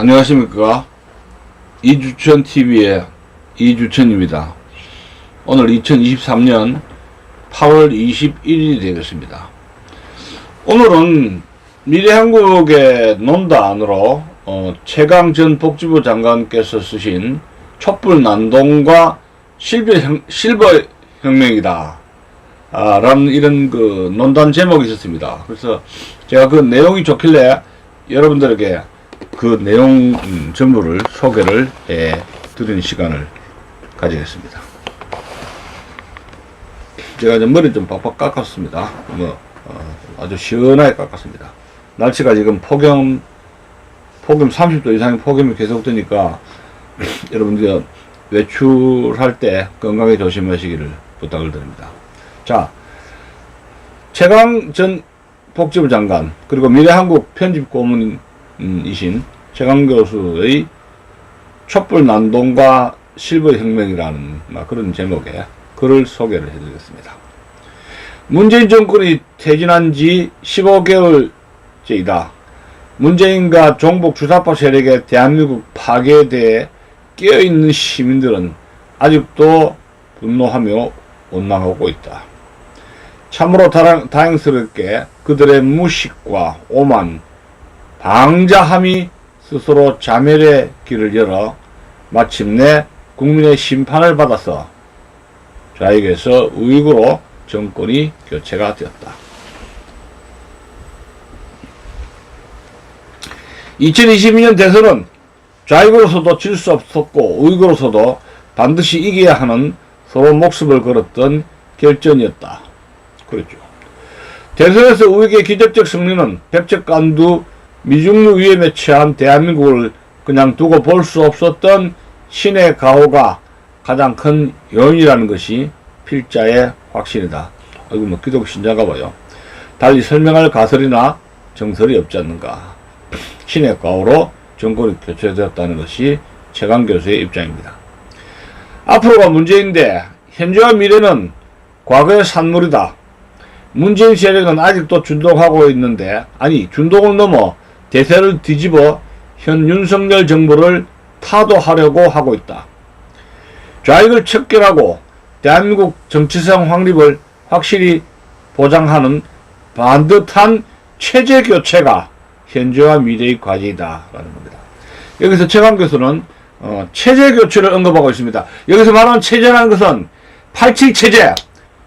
안녕하십니까. 이주천TV의 이주천입니다. 오늘 2023년 8월 21일이 되겠습니다. 오늘은 미래한국의 논단으로 최강 전 복지부 장관께서 쓰신 촛불난동과 실버혁명이다 라는 이런 그 논단 제목이 있었습니다. 그래서 제가 그 내용이 좋길래 여러분들에게 그 내용 전부를 소개를 해 드리는 시간을 가지겠습니다. 제가 이제 머리 좀 빡빡 깎았습니다. 아주 시원하게 깎았습니다. 날씨가 지금 폭염 30도 이상의 폭염이 계속되니까 여러분들 외출할 때 건강에 조심하시기를 부탁을 드립니다. 자, 최강 전 복지부 장관 그리고 미래한국 편집고문이신 최강 교수의 촛불난동과 실버혁명이라는 그런 제목의 글을 소개를 해드리겠습니다. 문재인 정권이 퇴진한 지 15개월째이다. 문재인과 종북 주사파 세력의 대한민국 파괴에 대해 깨어있는 시민들은 아직도 분노하며 원망하고 있다. 참으로 다행스럽게 그들의 무식과 오만, 방자함이 스스로 자멸의 길을 열어 마침내 국민의 심판을 받아서 좌익에서 우익으로 정권이 교체가 되었다. 2022년 대선은 좌익으로서도 질 수 없었고 우익으로서도 반드시 이겨야 하는 서로 목숨을 걸었던 결전이었다. 그렇죠. 대선에서 우익의 기적적 승리는 백척간두 미중류 위험에 처한 대한민국을 그냥 두고 볼 수 없었던 신의 가호가 가장 큰 요인이라는 것이 필자의 확신이다. 이거 기독 신자가 봐요. 달리 설명할 가설이나 정설이 없지 않는가. 신의 가호로 정권이 교체되었다는 것이 최강 교수의 입장입니다. 앞으로가 문제인데 현재와 미래는 과거의 산물이다. 문재인 세력은 아직도 준동하고 있는데 준동을 넘어 대세를 뒤집어 현 윤석열 정부를 타도하려고 하고 있다. 좌익을 척결하고 대한민국 정치성 확립을 확실히 보장하는 반듯한 체제 교체가 현재와 미래의 과제이다 라는 겁니다. 여기서 최강 교수는 체제 교체를 언급하고 있습니다. 여기서 말하는 체제라는 것은 87 체제,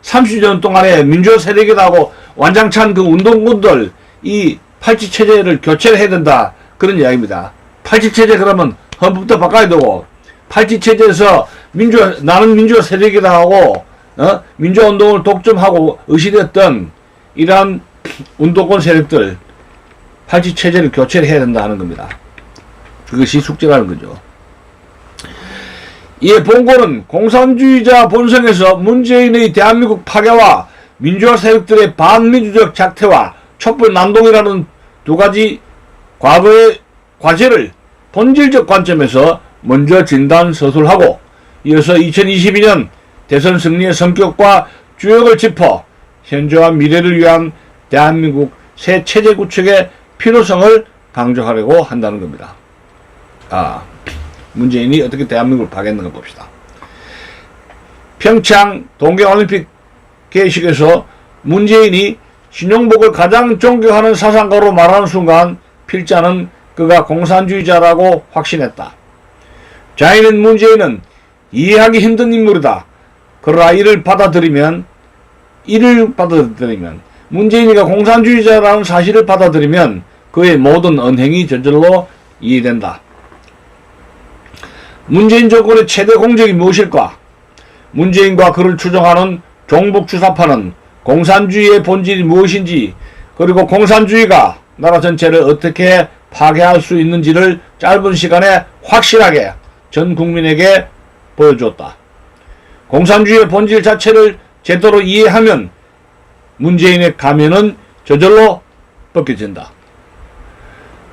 30년 동안의 민주화 세력이라고 완장찬 그 운동군들 이 87 체제를 교체를 해야 된다 그런 이야기입니다. 87 체제 그러면 헌법도 바꿔야 되고 87 체제에서 나는 민주화 세력이다 하고 민주화 운동을 독점하고 의시됐던 이러한 운동권 세력들 87 체제를 교체를 해야 된다 하는 겁니다. 그것이 숙제라는 거죠. 이에 본고는 공산주의자 본성에서 문재인의 대한민국 파괴와 민주화 세력들의 반민주적 작태와 촛불난동이라는 두 가지 과거의 과제를 본질적 관점에서 먼저 진단 서술하고 이어서 2022년 대선 승리의 성격과 주역을 짚어 현재와 미래를 위한 대한민국 새 체제 구축의 필요성을 강조하려고 한다는 겁니다. 문재인이 어떻게 대한민국을 파괴했는가 봅시다. 평창 동계올림픽 개식에서 문재인이 신용복을 가장 존경하는 사상가로 말하는 순간 필자는 그가 공산주의자라고 확신했다. 자인은 문재인은 이해하기 힘든 인물이다. 그러나 이를 받아들이면 문재인이가 공산주의자라는 사실을 받아들이면 그의 모든 언행이 저절로 이해된다. 문재인 정권의 최대 공적이 무엇일까? 문재인과 그를 추종하는 종북주사파는 공산주의의 본질이 무엇인지 그리고 공산주의가 나라 전체를 어떻게 파괴할 수 있는지를 짧은 시간에 확실하게 전 국민에게 보여주었다. 공산주의의 본질 자체를 제대로 이해하면 문재인의 가면은 저절로 벗겨진다.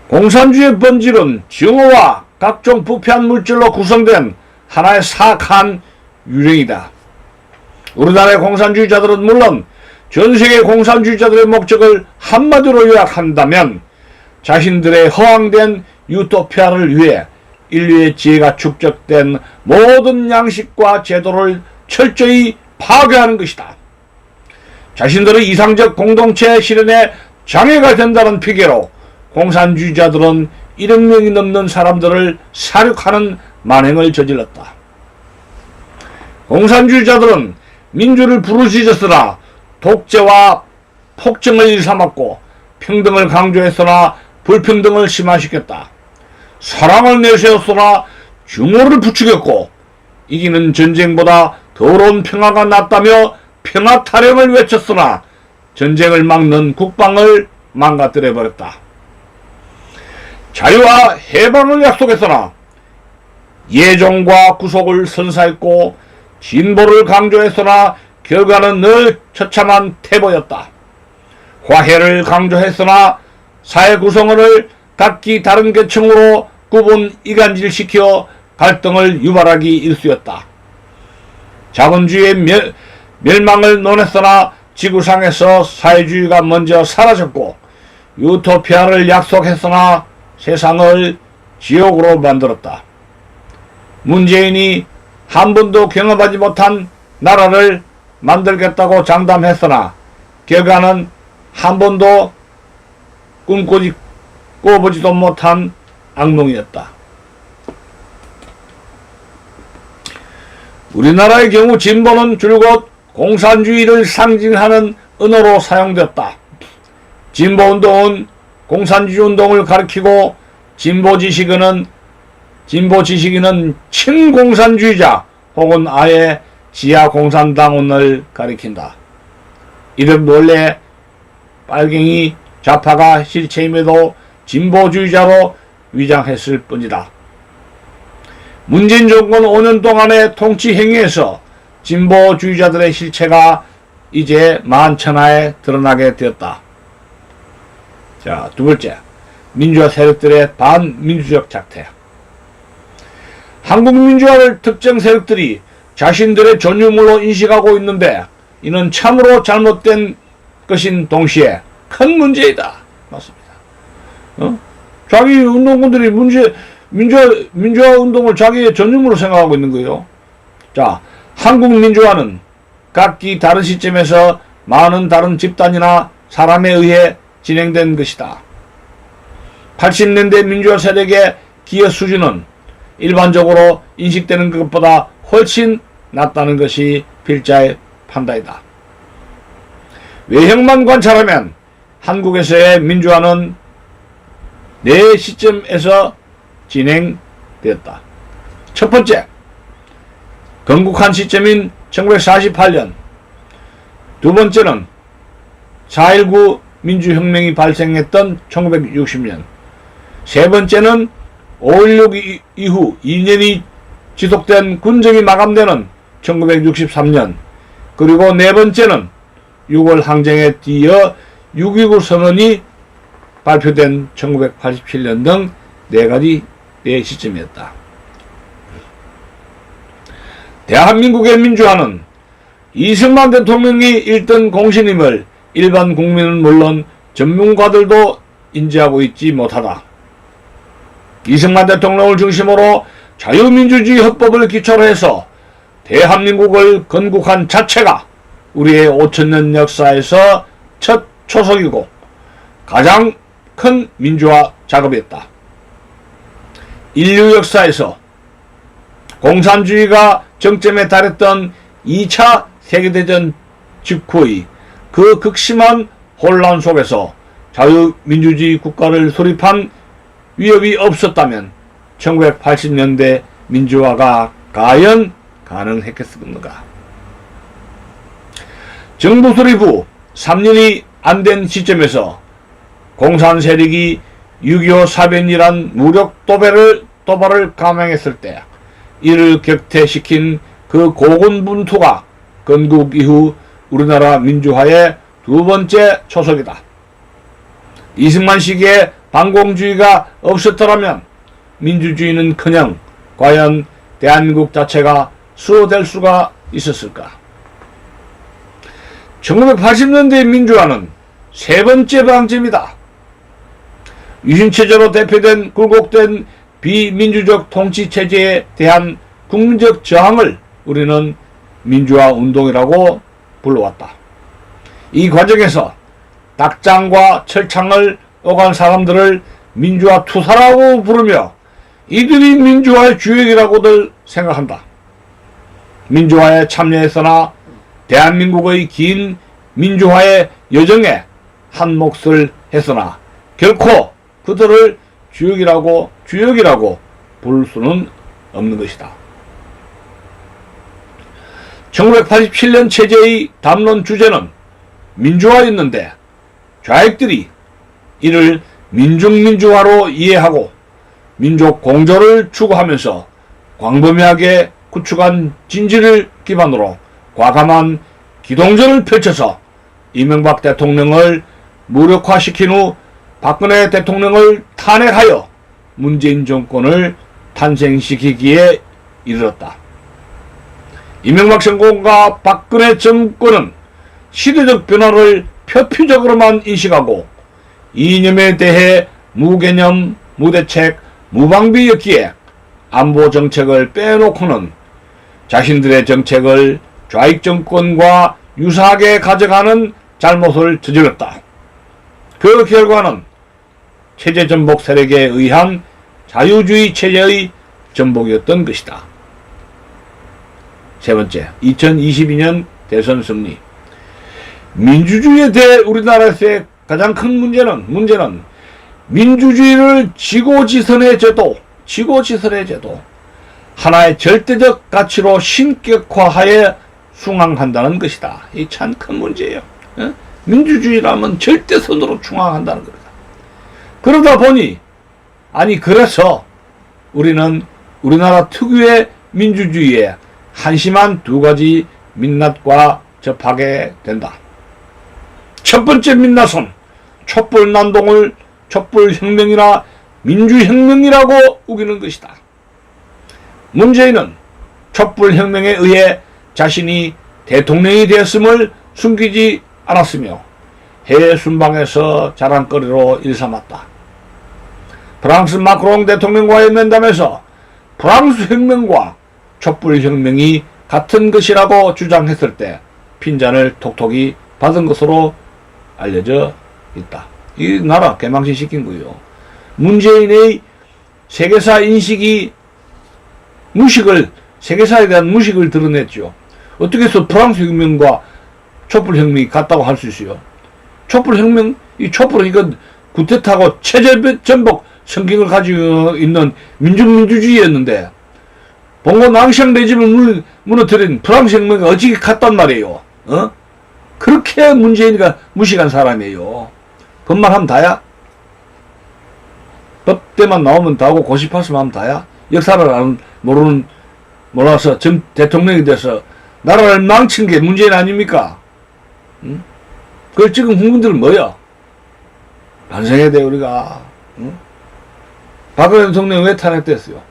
공산주의의 본질은 증오와 각종 부패한 물질로 구성된 하나의 사악한 유령이다. 우리나라의 공산주의자들은 물론 전 세계 공산주의자들의 목적을 한마디로 요약한다면 자신들의 허황된 유토피아를 위해 인류의 지혜가 축적된 모든 양식과 제도를 철저히 파괴하는 것이다. 자신들의 이상적 공동체 실현에 장애가 된다는 핑계로 공산주의자들은 1억 명이 넘는 사람들을 사륙하는 만행을 저질렀다. 공산주의자들은 민주를 부르짖었으나 독재와 폭정을 일삼았고 평등을 강조했으나 불평등을 심화시켰다. 사랑을 내세웠으나 증오를 부추겼고 이기는 전쟁보다 더러운 평화가 낫다며 평화 타령을 외쳤으나 전쟁을 막는 국방을 망가뜨려버렸다. 자유와 해방을 약속했으나 예정과 구속을 선사했고 진보를 강조했으나 결과는 늘 처참한 태보였다. 화해를 강조했으나 사회 구성원을 각기 다른 계층으로 구분 이간질시켜 갈등을 유발하기 일쑤였다. 자본주의의 멸망을 논했으나 지구상에서 사회주의가 먼저 사라졌고 유토피아를 약속했으나 세상을 지옥으로 만들었다. 문재인이 한 번도 경험하지 못한 나라를 만들겠다고 장담했으나 결과는 한 번도 꿈꾸보지도 못한 악몽이었다. 우리나라의 경우 진보는 줄곧 공산주의를 상징하는 언어로 사용됐다. 진보운동은 공산주의 운동을 가리키고 진보지식인은 친공산주의자 혹은 아예 지하공산당원을 가리킨다. 이런 원래 빨갱이 좌파가 실체임에도 진보주의자로 위장했을 뿐이다. 문재인 정권 5년 동안의 통치 행위에서 진보주의자들의 실체가 이제 만천하에 드러나게 되었다. 자, 두 번째, 민주화 세력들의 반민주적 작태. 한국 민주화를 특정 세력들이 자신들의 전유물로 인식하고 있는데 이는 참으로 잘못된 것인 동시에 큰 문제이다. 맞습니다. 자기 운동군들이 민주화 운동을 자기의 전유물로 생각하고 있는 거예요. 자, 한국 민주화는 각기 다른 시점에서 많은 다른 집단이나 사람에 의해 진행된 것이다. 80년대 민주화 세력의 기여 수준은 일반적으로 인식되는 것보다 훨씬 낮다는 것이 필자의 판단이다. 외형만 관찰하면 한국에서의 민주화는 네 시점에서 진행되었다. 첫 번째, 건국한 시점인 1948년. 두 번째는 4.19 민주혁명이 발생했던 1960년. 세 번째는 5.16 이후 2년이 지속된 군정이 마감되는 1963년. 그리고 네 번째는 6월 항쟁에 뒤이어 6.29 선언이 발표된 1987년 등 네 가지 시점이었다. 대한민국의 민주화는 이승만 대통령이 1등 공신임을 일반 국민은 물론 전문가들도 인지하고 있지 못하다. 이승만 대통령을 중심으로 자유민주주의 헌법을 기초로 해서 대한민국을 건국한 자체가 우리의 5천년 역사에서 첫 초석이고 가장 큰 민주화 작업이었다. 인류 역사에서 공산주의가 정점에 달했던 2차 세계대전 직후의 그 극심한 혼란 속에서 자유민주주의 국가를 수립한 위협이 없었다면 1980년대 민주화가 과연 가능했겠는가? 정부 수립 후 3년이 안 된 시점에서 공산 세력이 6.25 사변이란 무력 도발을 감행했을 때 이를 격퇴시킨 그 고군분투가 건국 이후 우리나라 민주화의 두 번째 초석이다. 이승만 시기에 반공주의가 없었더라면 민주주의는커녕 과연 대한민국 자체가 수호될 수가 있었을까? 1980년대 민주화는 세 번째 방점이다. 유신체제로 대표된 굴곡된 비민주적 통치체제에 대한 국민적 저항을 우리는 민주화 운동이라고 불러왔다. 이 과정에서 닭장과 철창을 오간 사람들을 민주화 투사라고 부르며 이들이 민주화의 주역이라고들 생각한다. 민주화에 참여했으나 대한민국의 긴 민주화의 여정에 한 몫을 했으나 결코 그들을 주역이라고 부를 수는 없는 것이다. 1987년 체제의 담론 주제는 민주화였는데 좌익들이 이를 민중민주화로 이해하고 민족 공조를 추구하면서 광범위하게 구축한 진지를 기반으로 과감한 기동전을 펼쳐서 이명박 대통령을 무력화시킨 후 박근혜 대통령을 탄핵하여 문재인 정권을 탄생시키기에 이르렀다. 이명박 정권과 박근혜 정권은 시대적 변화를 표피적으로만 인식하고 이념에 대해 무개념, 무대책, 무방비였기에 안보 정책을 빼놓고는 자신들의 정책을 좌익 정권과 유사하게 가져가는 잘못을 저질렀다. 그 결과는 체제 전복 세력에 의한 자유주의 체제의 전복이었던 것이다. 세 번째, 2022년 대선 승리. 민주주의에 대해 우리나라에서의 가장 큰 문제는 민주주의를 지고지선의 제도, 하나의 절대적 가치로 신격화하여 숭앙한다는 것이다. 이 참 큰 문제예요. 민주주의라면 절대선으로 충항한다는 겁니다. 그러다 보니 그래서 우리는 우리나라 특유의 민주주의에 한심한 두 가지 민낯과 접하게 된다. 첫 번째 민낯은 촛불난동을 촛불혁명이나 민주혁명이라고 우기는 것이다. 문재인은 촛불혁명에 의해 자신이 대통령이 되었음을 숨기지 않았으며 해외 순방에서 자랑거리로 일삼았다. 프랑스 마크롱 대통령과의 면담에서 프랑스 혁명과 촛불혁명이 같은 것이라고 주장했을 때 핀잔을 톡톡히 받은 것으로 알려져 있다. 이 나라 개망신시킨 거예요. 문재인의 세계사 인식이 세계사에 대한 무식을 드러냈죠. 어떻게 해서 프랑스 혁명과 촛불혁명이 같다고 할 수 있어요? 촛불혁명, 이 촛불은 이건 구태타고 체제 전복 성격을 가지고 있는 민주주의였는데 봉고 낭샹 레짐을 무너뜨린 프랑스 혁명이 어찌 같단 말이에요. 그렇게 문재인이가 무식한 사람이에요. 법만 하면 다야? 법대만 나오면 다고 고시파스만 하면 다야? 역사를 몰라서 대통령이 돼서 나라를 망친 게 문재인 아닙니까? 그 지금 국민들은 뭐야? 반성해야 돼 우리가. 박근혜 대통령 왜 탄핵됐어요?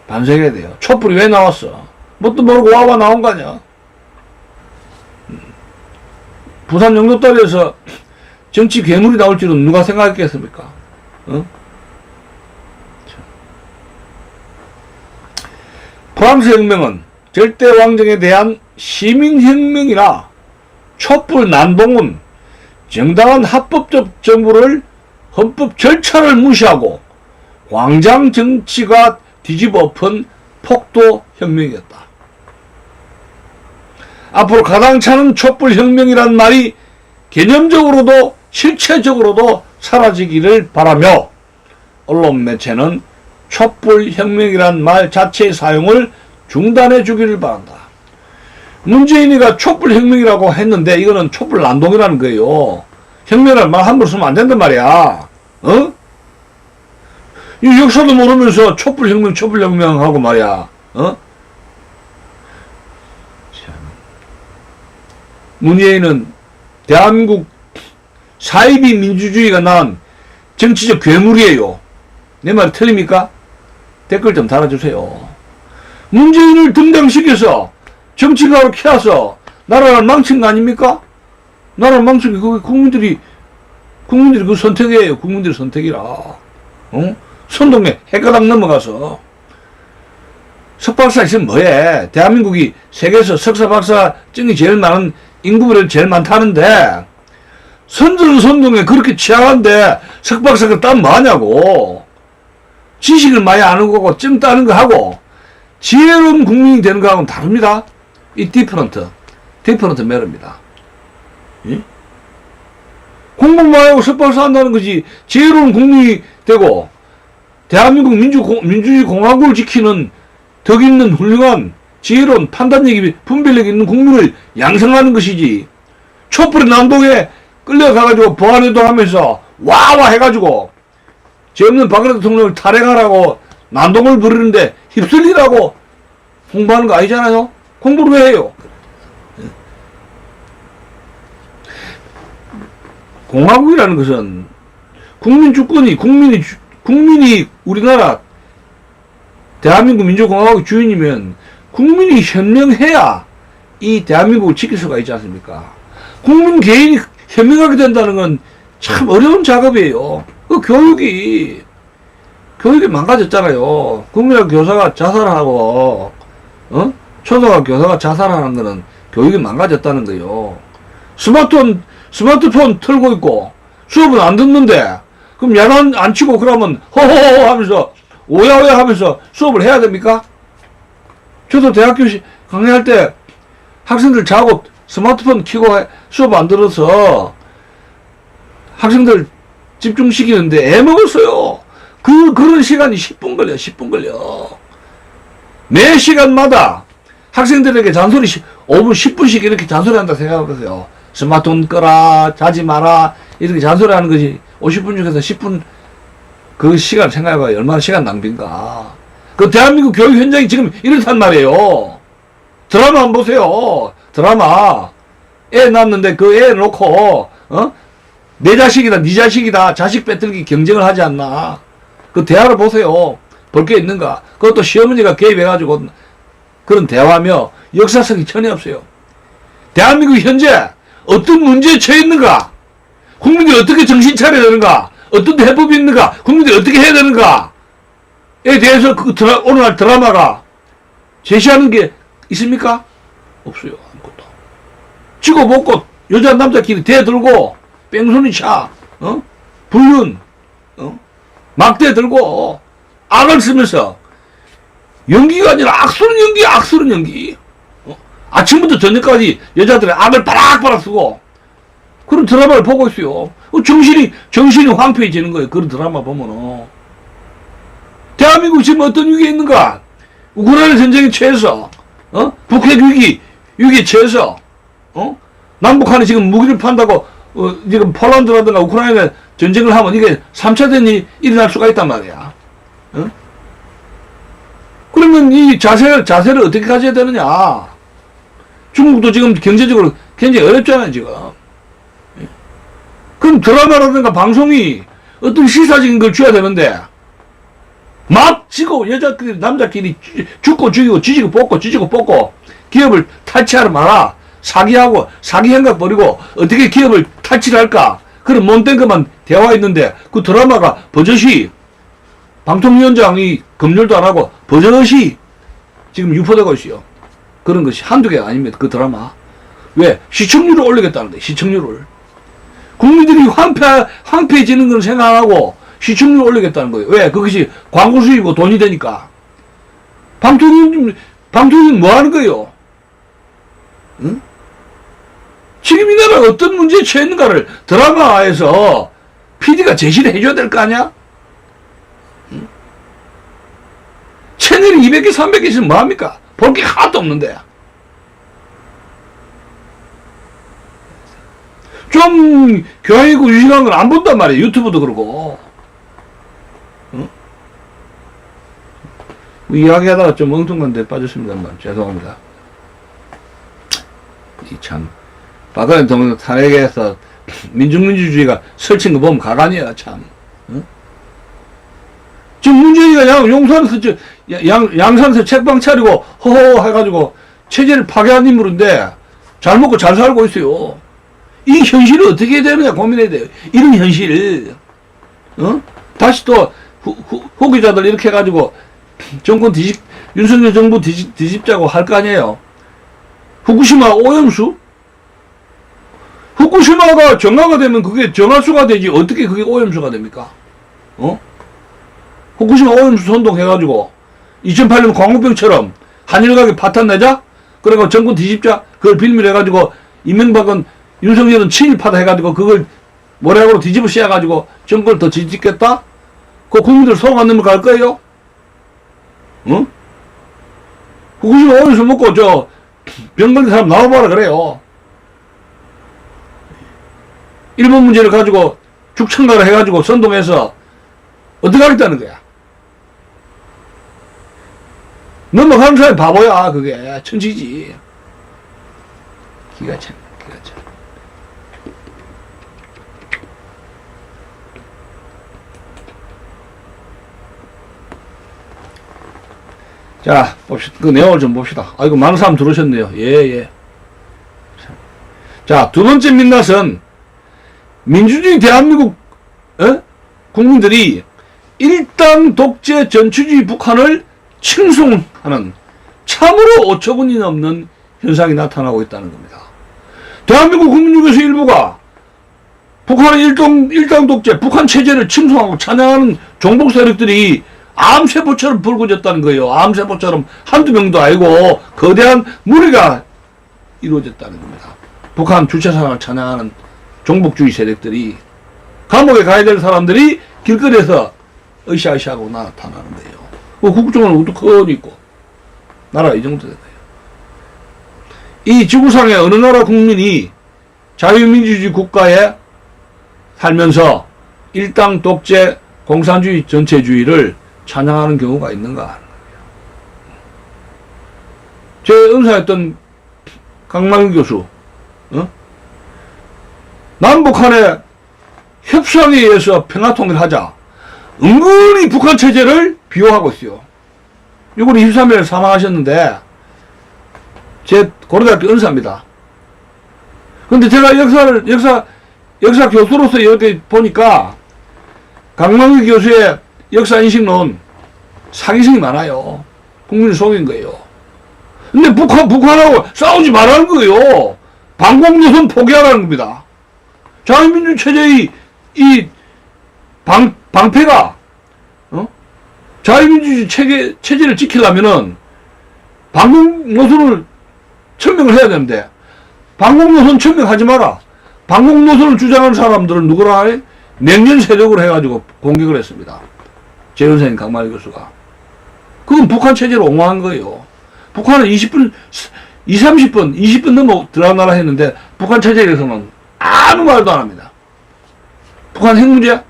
반성해야 돼요. 촛불이 왜 나왔어? 뭣도 모르고 와봐 나온 거 아니야? 부산 영도다리에서 정치 괴물이 나올 줄은 누가 생각했겠습니까? 프랑스 혁명은 절대 왕정에 대한 시민혁명이나 촛불 난동은 정당한 합법적 정부를 헌법 절차를 무시하고 광장 정치가 뒤집어 엎은 폭도 혁명이었다. 앞으로 가당차는 촛불혁명이란 말이 개념적으로도 실체적으로도 사라지기를 바라며 언론 매체는 촛불혁명이란 말 자체의 사용을 중단해 주기를 바란다. 문재인이가 촛불혁명이라고 했는데 이거는 촛불난동이라는 거예요. 혁명이라는 말 함부로 쓰면 안 된단 말이야. 이 역사도 모르면서 촛불혁명 하고 말이야. 문재인은 대한민국 사이비 민주주의가 낳은 정치적 괴물이에요. 내 말이 틀립니까? 댓글 좀 달아주세요. 문재인을 등장시켜서 정치가로 키워서 나라를 망친 거 아닙니까? 나라를 망친 게 국민들이 국민들이 그 선택이에요. 국민들의 선택이라. 어? 선동에 핵가닥 넘어가서 석박사 있으면 뭐해? 대한민국이 세계에서 석사박사 증이 제일 많은 인구별로 제일 많다는데 선동에 그렇게 취약한데 석박사가 따면 뭐하냐고. 지식을 많이 아는 거고 증 따는 거 하고 지혜로운 국민이 되는 거하고는 다릅니다. 이 디퍼런트 매너입니다. 예? 공부만 하고 석박사 한다는 거지 지혜로운 국민이 되고 대한민국 민주주의 공화국을 지키는 덕 있는 훌륭한 지혜로운 판단력이 분별력 있는 국민을 양성하는 것이지 촛불의 난동에 끌려가가지고 보안해도 하면서 와와 해가지고 죄 없는 박근혜 대통령을 탈핵하라고 난동을 부리는데 휩쓸리라고 홍보하는 거 아니잖아요. 공부를 왜 해요? 공화국이라는 것은 국민 주권이 국민이 우리나라 대한민국 민주공화국의 주인이면 국민이 현명해야 이 대한민국을 지킬 수가 있지 않습니까? 국민 개인이 현명하게 된다는 건 참 어려운 작업이에요. 그 교육이 망가졌잖아요. 국민학 교사가 자살하고 초등학교 교사가 자살하는 거는 교육이 망가졌다는 거예요. 스마트폰 틀고 있고 수업은 안 듣는데 그럼 야단 안 치고 그러면 호호호 하면서 오야오야 하면서 수업을 해야 됩니까? 저도 대학교 강의할 때 학생들 자고 스마트폰 켜고 수업 안 들어서 학생들 집중시키는데 애먹었어요. 그런 시간이 10분 걸려. 매 시간마다 학생들에게 잔소리 5분, 10분씩 이렇게 잔소리한다 생각해보세요. 스마트폰 꺼라, 자지 마라, 이렇게 잔소리하는 것이 50분 중에서 10분 그 시간 생각해봐요. 얼마나 시간 낭비인가. 그 대한민국 교육 현장이 지금 이렇단 말이에요. 드라마 한번 보세요. 드라마. 애 낳았는데 그 애 놓고, 내 자식이다, 네 자식이다, 자식 빼들기 경쟁을 하지 않나. 그 대화를 보세요. 볼 게 있는가. 그것도 시어머니가 개입해가지고 그런 대화며 역사성이 전혀 없어요. 대한민국 현재 어떤 문제에 처해 있는가? 국민들이 어떻게 정신 차려야 되는가? 어떤 해법이 있는가? 국민들이 어떻게 해야 되는가에 대해서 오늘날 드라마가 제시하는 게 있습니까? 없어요. 아무것도. 쥐고 먹고 여자 남자끼리 대들고 뺑소니 차, 불륜, 막대 들고 악을 쓰면서 연기가 아니라 악수는 연기. 아침부터 저녁까지 여자들의 악을 바락바락 쓰고 그런 드라마를 보고 있어요. 정신이 황폐해지는 거예요. 그런 드라마 보면은. 대한민국 지금 어떤 위기에 있는가? 우크라이나 전쟁에 처해서, 북핵 위기에 처해서, 남북한이 지금 무기를 판다고, 지금 폴란드라든가 우크라이나 전쟁을 하면 이게 3차 대전이 일어날 수가 있단 말이야. 그러면 이 자세를 어떻게 가져야 되느냐? 중국도 지금 경제적으로 굉장히 어렵잖아요, 지금. 그럼 드라마라든가 방송이 어떤 시사적인 걸 줘야 되는데, 막 지고 여자끼리, 남자끼리 죽고 죽이고 지지고 뽑고 기업을 탈취하러 마라. 사기하고, 사기 행각 버리고 어떻게 기업을 탈취를 할까? 그런 못된 것만 대화했는데, 그 드라마가 버젓이, 방통위원장이 검열도 안 하고 버젓이 지금 유포되고 있어요. 그런 것이 한두 개가 아닙니다. 그 드라마. 왜? 시청률을 올리겠다는데, 시청률을. 국민들이 황폐해지는 걸 생각하고 시청률을 올리겠다는 거예요. 왜? 그것이 광고 수익이고 돈이 되니까. 방통위는 뭐 하는 거예요? 응? 지금 이 나라가 어떤 문제에 처했는가를 드라마에서 PD가 제시를 해줘야 될 거 아니야? 응? 채널이 200개, 300개 있으면 뭐합니까? 볼 게 하나도 없는데. 좀 교양있고 유식한 건 안 본단 말이에요. 유튜브도 그러고. 응? 뭐 이야기하다가 좀 엉뚱한 데 빠졌습니다만 죄송합니다. 이 참 박근혜 대통령 탄핵에서 민주주의가 설친 거 보면 가관이야 참. 응? 지금 문재인이가 양산에서 책방 차리고 허허 해가지고 체제를 파괴한 인물인데 잘 먹고 잘 살고 있어요. 이 현실을 어떻게 해야 되느냐 고민해야 돼요. 이런 현실. 다시 또 후기자들 이렇게 해가지고 윤석열 정부 뒤집자고 할 거 아니에요. 후쿠시마 오염수? 후쿠시마가 정화가 되면 그게 정화수가 되지 어떻게 그게 오염수가 됩니까? 후쿠시마 오염수 선동해가지고 2008년 광우병처럼 한일각에 파탄 내자? 그리고 정권 뒤집자? 그걸 빌밀해가지고 이명박은 윤석열은 친일파다 해가지고 그걸 모래학으로 뒤집어 씌워가지고 정권을 더 뒤집겠다? 그 국민들 속 안 넘어갈 거예요? 후쿠시마 오염수 먹고 병 걸린 사람 나와봐라 그래요. 일본 문제를 가지고 죽창가를 해가지고 선동해서 어떻게 하겠다는 거야? 넘어가는 사람이 바보야. 그게 천지지. 기가 참. 자, 봅시다. 그 내용을 좀 봅시다. 아이고, 많은 사람 들으셨네요. 예. 자, 두 번째 민낯은 민주주의 대한민국, 국민들이 일당 독재 전체주의 북한을 칭송하는 참으로 어처구니 없는 현상이 나타나고 있다는 겁니다. 대한민국 국민 중에서 일부가 북한의 일당 독재, 북한 체제를 칭송하고 찬양하는 종북 세력들이 암세포처럼 불거졌다는 거예요. 암세포처럼 한두 명도 아니고 거대한 무리가 이루어졌다는 겁니다. 북한 주체사상을 찬양하는 종북주의 세력들이 감옥에 가야 될 사람들이 길거리에서 으쌰으쌰하고 나타나는 거예요. 국정원은 우두커니 있고 나라가 이 정도 되는 거예요. 이 지구상의 어느 나라 국민이 자유민주주의 국가에 살면서 일당 독재 공산주의 전체주의를 찬양하는 경우가 있는가 하는 거예요. 제 은사였던 강만규 교수, 남북한의 협상에 의해서 평화통일하자 은근히 북한 체제를 비호하고 있어요. 6월 23일 사망하셨는데 제 고려대학교 은사입니다. 근데 제가 역사 교수로서 이렇게 보니까 강만규 교수의 역사인식론 사기성이 많아요. 국민을 속인 거예요. 근데 북한하고 싸우지 말라는 거예요. 방공노선 포기하라는 겁니다. 자유민주 체제의 이 방패가 자유민주주의 체제를 지키려면은 방공노선을 천명을 해야 되는데 방공노선 천명하지 마라. 방공노선을 주장하는 사람들은 누구라 해? 냉전 세력으로 해가지고 공격을 했습니다. 제 선생님 강만희 교수가. 그건 북한 체제를 옹호한 거예요. 북한은 20분 넘어 들어가나라 했는데 북한 체제에 대해서는 아무 말도 안 합니다. 북한 핵 문제?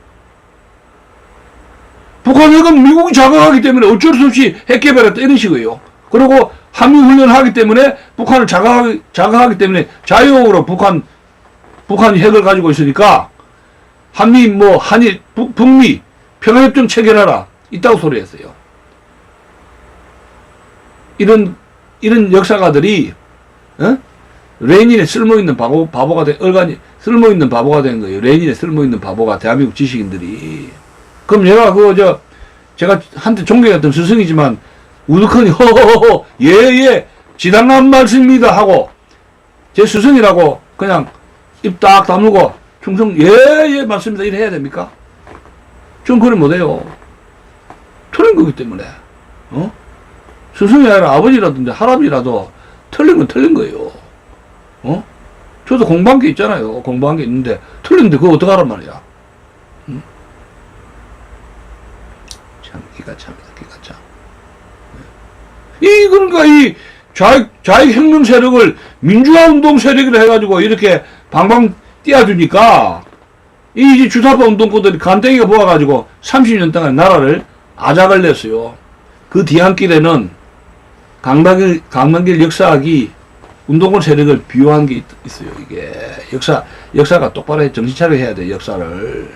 북한 핵은 미국이 자극하기 때문에 어쩔 수 없이 핵 개발했다 이런 식이에요. 그리고 한미 훈련을 하기 때문에 북한을 자극하기 때문에 자유적으로 북한이 핵을 가지고 있으니까 한미 한일 북미 평화협정 체결하라 있다고 소리했어요. 이런 역사가들이 레닌의 쓸모있는 바보가 쓸모있는 바보가 된 거예요. 레닌의 쓸모있는 바보가 대한민국 지식인들이. 그럼 제가 한때 존경했던 스승이지만 우두커니 허허허 예예 지당한 말씀입니다 하고 제 스승이라고 그냥 입 딱 다물고 충성 예예 맞습니다 이래 해야 됩니까? 전 그래 못해요. 틀린 거기 때문에 스승이 아니라 아버지라든지 할아버지라도 틀린 건 틀린 거예요. 저도 공부한 게 있잖아요. 공부한 게 있는데 틀린데 그거 어떡하란 말이야. 참 기가 차입니다. 기가 차. 그러니까 이 좌익혁명 세력을 민주화운동 세력이라 해가지고 이렇게 방방 띄워주니까 이 주사파 운동권들이 간땡이가 보아가지고 30년 동안 나라를 아작을 냈어요. 그 뒤안길에는 강만길 역사학이 운동권 세력을 비호한 게 있어요. 이게 역사가 똑바로 정신 차려 해야 돼. 역사를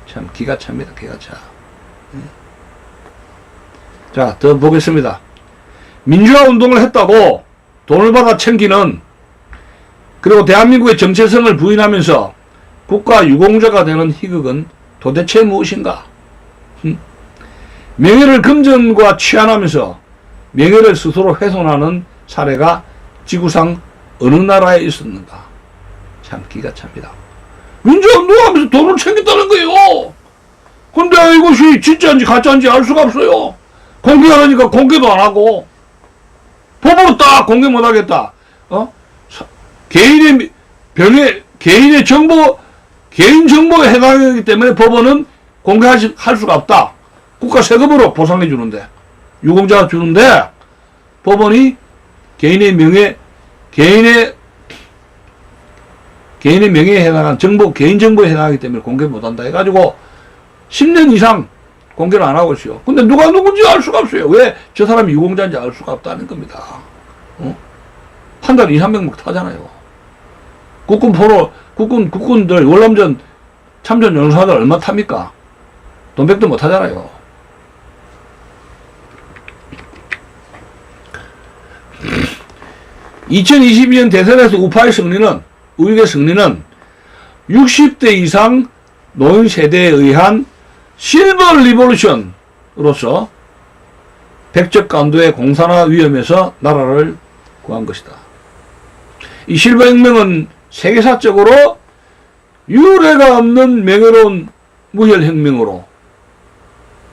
참 기가 찹니다. 기가 차. 자, 더 보겠습니다. 민주화 운동을 했다고 돈을 받아 챙기는 그리고 대한민국의 정체성을 부인하면서 국가 유공자가 되는 희극은 도대체 무엇인가? 명예를 금전과 취한하면서 명예를 스스로 훼손하는 사례가 지구상 어느 나라에 있었는가? 참 기가 찹니다. 민주운동하면서 돈을 챙겼다는 거예요. 근데 이것이 진짜인지 가짜인지 알 수가 없어요. 공개하라니까 공개도 안 하고, 법으로 딱 공개 못 하겠다. 개인의 정보, 개인 정보에 해당하기 때문에 법원은 공개할 수가 없다. 국가 세금으로 보상해 주는데, 유공자가 주는데, 법원이 개인의 명예에 해당한 정보, 개인 정보에 해당하기 때문에 공개 못 한다 해가지고, 10년 이상 공개를 안 하고 있어요. 근데 누가 누군지 알 수가 없어요. 왜? 저 사람이 유공자인지 알 수가 없다는 겁니다. 한 달에 2, 300명 타잖아요. 국군들, 월남전 참전 용사들 얼마 탑니까? 돈 100도 못 하잖아요. (2022년) 대선에서 우파의 승리는, 우익의 승리는 60대 이상 노인 세대에 의한 실버 리볼루션으로서 백적 간도의 공산화 위험에서 나라를 구한 것이다. 이 실버 혁명은 세계사적으로 유례가 없는 명예로운 무혈 혁명으로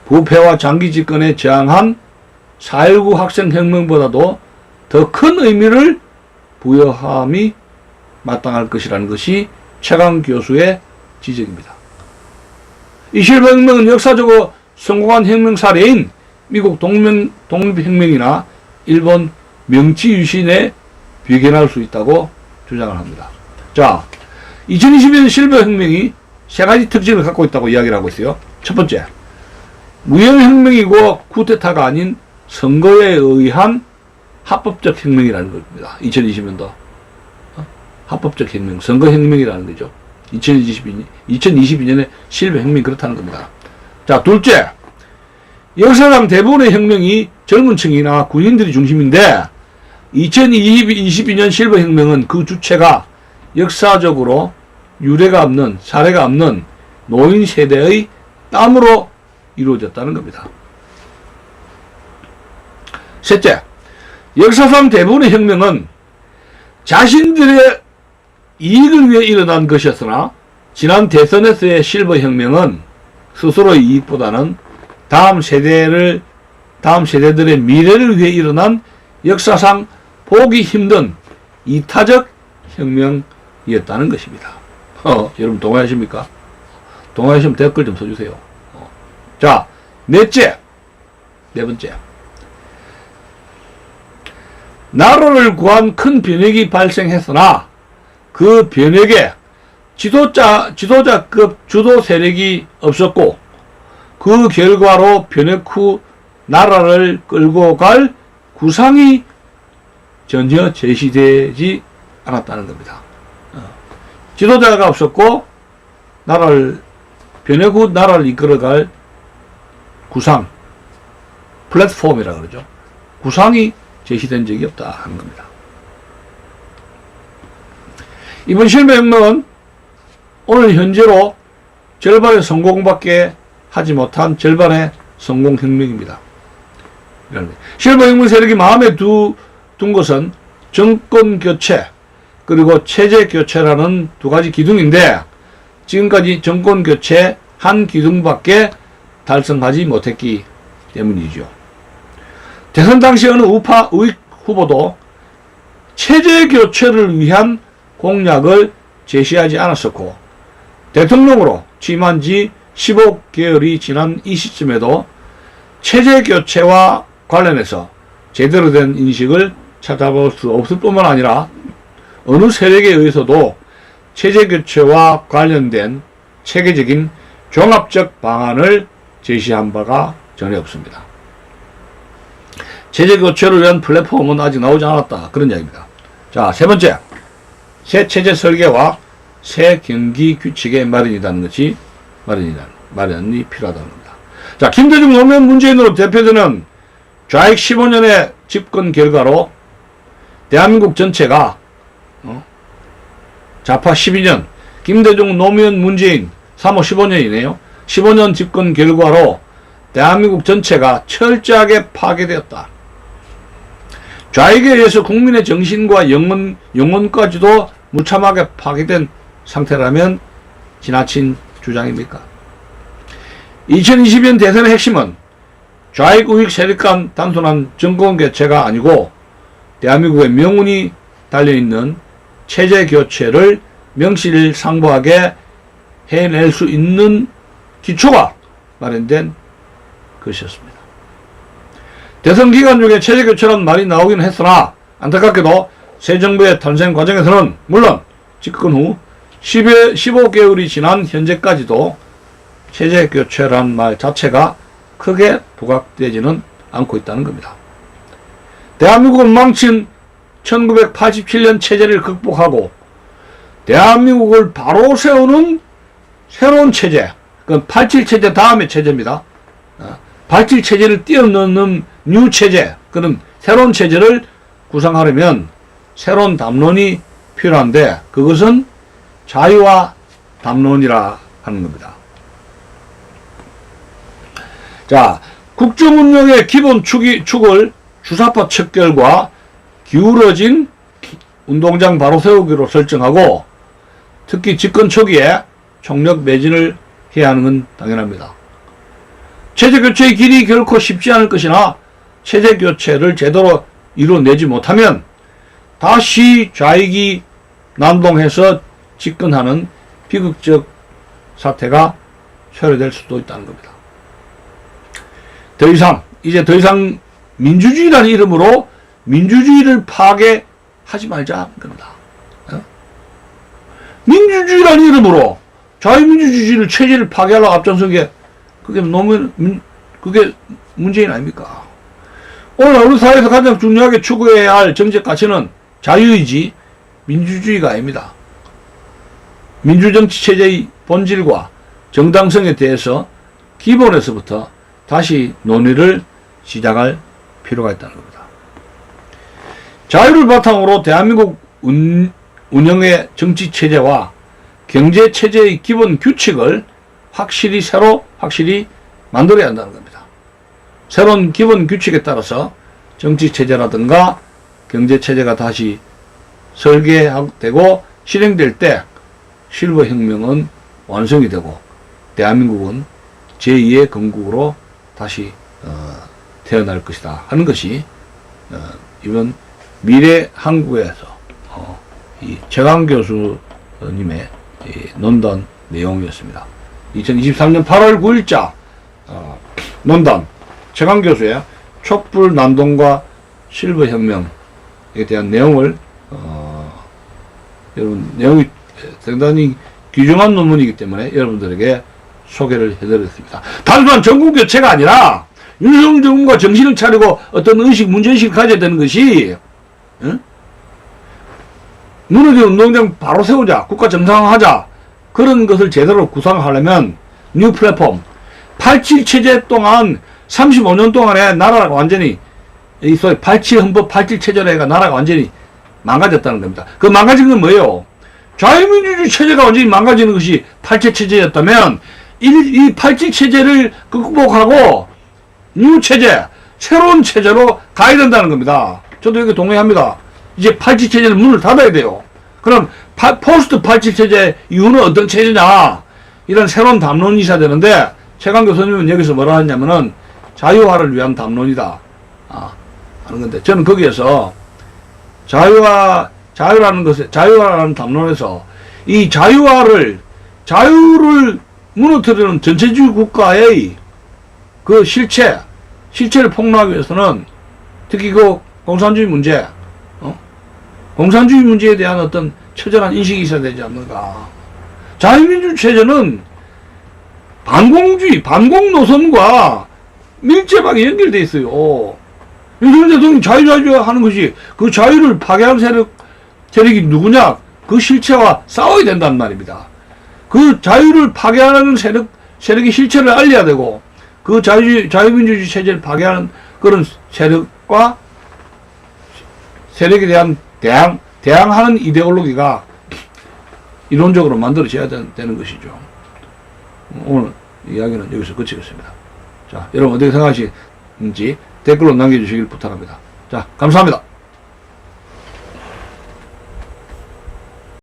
부패와 장기 집권에 저항한 4.19 학생 혁명보다도 더 큰 의미를 부여함이 마땅할 것이라는 것이 최강 교수의 지적입니다. 이 실버 혁명은 역사적으로 성공한 혁명 사례인 미국 독립혁명이나 일본 명치 유신에 비견할 수 있다고 주장을 합니다. 자, 2020년 실버 혁명이 세 가지 특징을 갖고 있다고 이야기를 하고 있어요. 첫 번째, 무혈혁명이고 쿠데타가 아닌 선거에 의한 합법적 혁명이라는 겁니다. 2020년도 합법적 혁명, 선거혁명이라는 거죠. 2022년에 실버 혁명이 그렇다는 겁니다. 자, 둘째, 역사상 대부분의 혁명이 젊은 층이나 군인들이 중심인데 2022년 실버 혁명은 그 주체가 역사적으로 유례가 없는, 사례가 없는 노인 세대의 땀으로 이루어졌다는 겁니다. 셋째, 역사상 대부분의 혁명은 자신들의 이익을 위해 일어난 것이었으나 지난 대선에서의 실버 혁명은 스스로의 이익보다는 다음 세대들의 미래를 위해 일어난 역사상 보기 힘든 이타적 혁명이었다는 것입니다. 여러분 동의하십니까? 동의하시면 댓글 좀 써주세요. 자, 네 번째. 나라를 구한 큰 변혁이 발생했으나 그 변혁에 지도자급 주도 세력이 없었고 그 결과로 변혁 후 나라를 끌고 갈 구상이 전혀 제시되지 않았다는 겁니다. 지도자가 없었고 변혁 후 나라를 이끌어갈 구상, 플랫폼이라 그러죠. 구상이 제시된 적이 없다 하는 겁니다. 이번 실버 혁명은 오늘 현재로 절반의 성공밖에 하지 못한 절반의 성공혁명입니다. 실버 혁명 세력이 마음에 둔 것은 정권 교체 그리고 체제 교체라는 두 가지 기둥인데 지금까지 정권 교체 한 기둥밖에 달성하지 못했기 때문이죠. 대선 당시 어느 우파 우익 후보도 체제 교체를 위한 공약을 제시하지 않았었고 대통령으로 취임한 지 15개월이 지난 이 시점에도 체제 교체와 관련해서 제대로 된 인식을 찾아볼 수 없을 뿐만 아니라 어느 세력에 의해서도 체제 교체와 관련된 체계적인 종합적 방안을 제시한 바가 전혀 없습니다. 체제 교체를 위한 플랫폼은 아직 나오지 않았다. 그런 이야기입니다. 자, 세 번째. 새 체제 설계와 새 경기 규칙의 마련이 필요하다는 겁니다. 자, 김대중 노무현 문재인으로 대표되는 좌익 15년의 집권 결과로 대한민국 전체가 좌파 12년, 김대중, 노무현, 문재인 3호 15년이네요. 15년 집권 결과로 대한민국 전체가 철저하게 파괴되었다. 좌익에 의해서 국민의 정신과 영혼까지도 무참하게 파괴된 상태라면 지나친 주장입니까? 2020년 대선의 핵심은 좌익 우익 세력 간 단순한 정권 교체가 아니고 대한민국의 명운이 달려있는 체제 교체를 명실상부하게 해낼 수 있는 기초가 마련된 것이었습니다. 대선 기간 중에 체제 교체라는 말이 나오긴 했으나 안타깝게도 새 정부의 탄생 과정에서는 물론 집권 후 15개월이 지난 현재까지도 체제 교체라는 말 자체가 크게 부각되지는 않고 있다는 겁니다. 대한민국을 망친 1987년 체제를 극복하고 대한민국을 바로 세우는 새로운 체제, 그건 87체제 다음의 체제입니다. 87체제를 뛰어넘는 뉴 체제, 그런 새로운 체제를 구상하려면 새로운 담론이 필요한데 그것은 자유와 담론이라 하는 겁니다. 자, 국정운영의 기본 축을 주사파 척결과 기울어진 운동장 바로 세우기로 설정하고 특히 집권 초기에 총력 매진을 해야 하는 건 당연합니다. 체제 교체의 길이 결코 쉽지 않을 것이나 체제 교체를 제대로 이뤄내지 못하면 다시 좌익이 난동해서 집권하는 비극적 사태가 초래될 수도 있다는 겁니다. 이제 더 이상 민주주의라는 이름으로 민주주의를 파괴하지 말자는 겁니다. 민주주의라는 이름으로 자유민주주의를 체제를 파괴하려고 앞장선 게 그게 문재인 아닙니까? 오늘 우리 사회에서 가장 중요하게 추구해야 할 정책 가치는 자유이지 민주주의가 아닙니다. 민주정치 체제의 본질과 정당성에 대해서 기본에서부터 다시 논의를 시작할 필요가 있다는 겁니다. 자유를 바탕으로 대한민국 운영의 정치 체제와 경제 체제의 기본 규칙을 확실히 만들어야 한다는 겁니다. 새로운 기본 규칙에 따라서 정치 체제라든가 경제 체제가 다시 설계되고 실행될 때 실버 혁명은 완성이 되고 대한민국은 제2의 건국으로 다시 태어날 것이다 하는 것이 이번 미래 한국에서 이 최강 교수님의 논단 내용이었습니다. 2023년 8월 9일자 논단 최강 교수의 촛불 난동과 실버 혁명에 대한 내용을 여러분 내용이 상당히 귀중한 논문이기 때문에 여러분들에게 소개를 해드렸습니다. 단순한 정권 교체가 아니라 윤석열 정부가 정신을 차리고 어떤 문제의식을 가져야 되는 것이 무너진 운동장 바로 세우자, 국가 정상화하자, 그런 것을 제대로 구상하려면 뉴 플랫폼 87체제 동안 35년 동안에 나라가 완전히 이 소위 87헌법 87체제가 나라가 완전히 망가졌다는 겁니다. 그 망가진 건 뭐예요? 자유민주주의 체제가 완전히 망가지는 것이 87체제였다면 이 87체제를 극복하고 뉴 체제, 새로운 체제로 가야 된다는 겁니다. 저도 여기 동의합니다. 이제 87체제는 문을 닫아야 돼요. 그럼 포스트 87체제 이후는 어떤 체제냐, 이런 새로운 담론이 있어야 되는데 최강 교수님은 여기서 뭐라 하냐면은 자유화를 위한 담론이다 하는 건데, 저는 거기에서 자유화라는 담론에서 이 자유를 무너뜨리는 전체주의 국가의 그 실체를 폭로하기 위해서는 특히 그 공산주의 문제, 공산주의 문제에 대한 어떤 처절한 인식이 있어야 되지 않는가. 자유민주주의 체제는 반공 노선과 밀접하게 연결되어 있어요. 윤석열 대통령이 자유 하는 것이 그 자유를 파괴하는 세력이 누구냐? 그 실체와 싸워야 된다는 말입니다. 그 자유를 파괴하는 세력의 실체를 알려야 되고, 그 자유민주주의 체제를 파괴하는 그런 세력에 대한 대항하는 이데올로기가 이론적으로 만들어져야 되는 것이죠. 오늘 이야기는 여기서 그치겠습니다. 자, 여러분 어떻게 생각하시는지 댓글로 남겨주시길 부탁합니다. 자, 감사합니다.